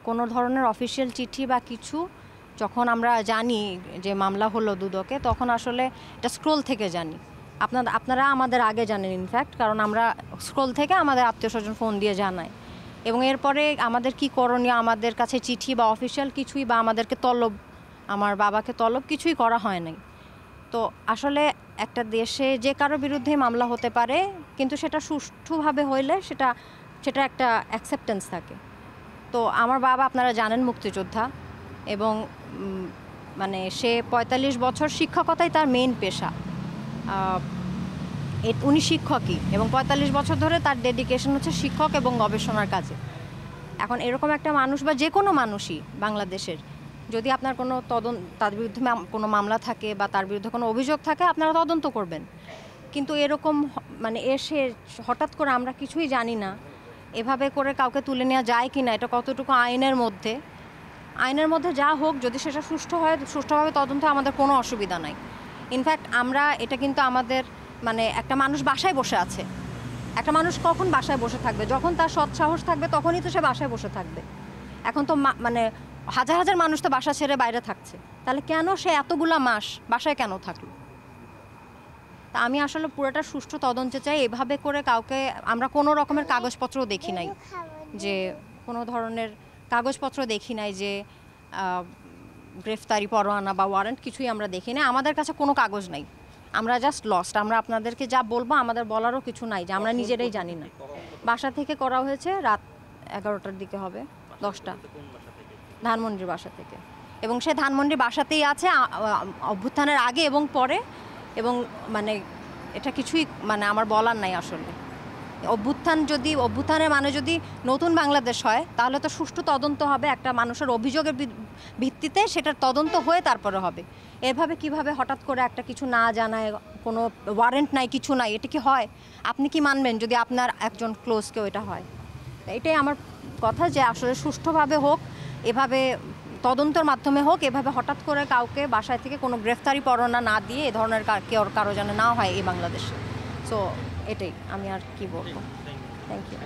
কোনো ধরনের অফিসিয়াল চিঠি বা কিছু যখন আমরা জানি যে মামলা হলো দুদকে, তখন আসলে এটা স্ক্রোল থেকে জানি। আপনারা আমাদের আগে জানেন ইনফ্যাক্ট, কারণ আমরা স্ক্রোল থেকে আমাদের আত্মীয়স্বজন ফোন দিয়ে জানাই। এবং এরপরে আমাদের কি করণীয়, আমাদের কাছে চিঠি বা অফিসিয়াল কিছুই বা আমাদেরকে তলব, আমার বাবাকে তলব কিছুই করা হয় নাই। তো আসলে একটা দেশে যে কারো বিরুদ্ধেই মামলা হতে পারে, কিন্তু সেটা সুষ্ঠুভাবে হইলে সেটা একটা অ্যাকসেপ্টেন্স থাকে। তো আমার বাবা আপনারা জানেন মুক্তিযোদ্ধা, এবং মানে সে ৪৫ বছর শিক্ষকতাই তার মেইন পেশা। উনি শিক্ষকই, এবং ৪৫ বছর ধরে তার ডেডিকেশন হচ্ছে শিক্ষক এবং গবেষণার কাজে। এখন এরকম একটা মানুষ বা যে কোনো মানুষই বাংলাদেশের, যদি আপনার কোনো তার বিরুদ্ধে কোনো মামলা থাকে বা তার বিরুদ্ধে কোনো অভিযোগ থাকে, আপনারা তদন্ত করবেন। কিন্তু এরকম মানে এসে হঠাৎ করে আমরা কিছুই জানি না, এভাবে করে কাউকে তুলে নেওয়া যায় কি না, এটা কতটুকু আইনের মধ্যে যা হোক, যদি সেটা সুষ্ঠুভাবে তদন্ত, আমাদের কোনো অসুবিধা নাই। ইনফ্যাক্ট আমরা এটা কিন্তু আমাদের মানে একটা মানুষ বাসায় বসে আছে, একটা মানুষ কখন বাসায় বসে থাকবে? যখন তার সৎসাহস থাকবে তখনই তো সে বাসায় বসে থাকবে। এখন তো মানে হাজার হাজার মানুষ তো বাসা ছেড়ে বাইরে থাকছে, তাহলে কেন সে এতগুলা মাস বাসায় কেন থাকলো? তা আমি আসলে পুরোটা সুষ্ঠু তদন্ত চাই। এভাবে করে কাউকে আমরা কোনো রকমের কাগজপত্র দেখি নাই, যে কোনো ধরনের কাগজপত্র দেখি নাই যে গ্রেফতারি পরোয়ানা বা ওয়ারেন্ট কিছুই আমরা দেখি না। আমাদের কাছে কোনো কাগজ নাই, আমরা জাস্ট লস্ট। আমরা আপনাদেরকে যা বলবো, আমাদের বলারও কিছু নাই, যে আমরা নিজেরাই জানি না। বাসা থেকে করা হয়েছে রাত 11টার দিকে হবে, 10টা, ধানমন্ডির বাসা থেকে। এবং সে ধানমন্ডির বাসাতেই আছে অভ্যুত্থানের আগে এবং পরে। এবং মানে এটা কিছুই মানে আমার বলার নাই আসলে। অভ্যুত্থানের মানে যদি নতুন বাংলাদেশ হয়, তাহলে তো সুষ্ঠু তদন্ত হবে একটা মানুষের অভিযোগের ভিত্তিতে, সেটার তদন্ত হয়ে তারপরে হবে। এভাবে কিভাবে হঠাৎ করে একটা কিছু না জানায়, কোনো ওয়ারেন্ট নাই, কিছু নাই, এটা কি হয়? আপনি কি মানবেন যদি আপনার একজন ক্লোজ কেউ এটা হয়? এটাই আমার কথা, যে আসলে সুষ্ঠুভাবে হোক, এভাবে তদন্তের মাধ্যমে হোক। এভাবে হঠাৎ করে কাউকে বাসায় থেকে কোনো গ্রেফতারি পরোয়ানা না দিয়ে এ ধরনের কারো যেন না হয় এই বাংলাদেশে। সো এটাই, আমি আর কি বলবো। Thank you.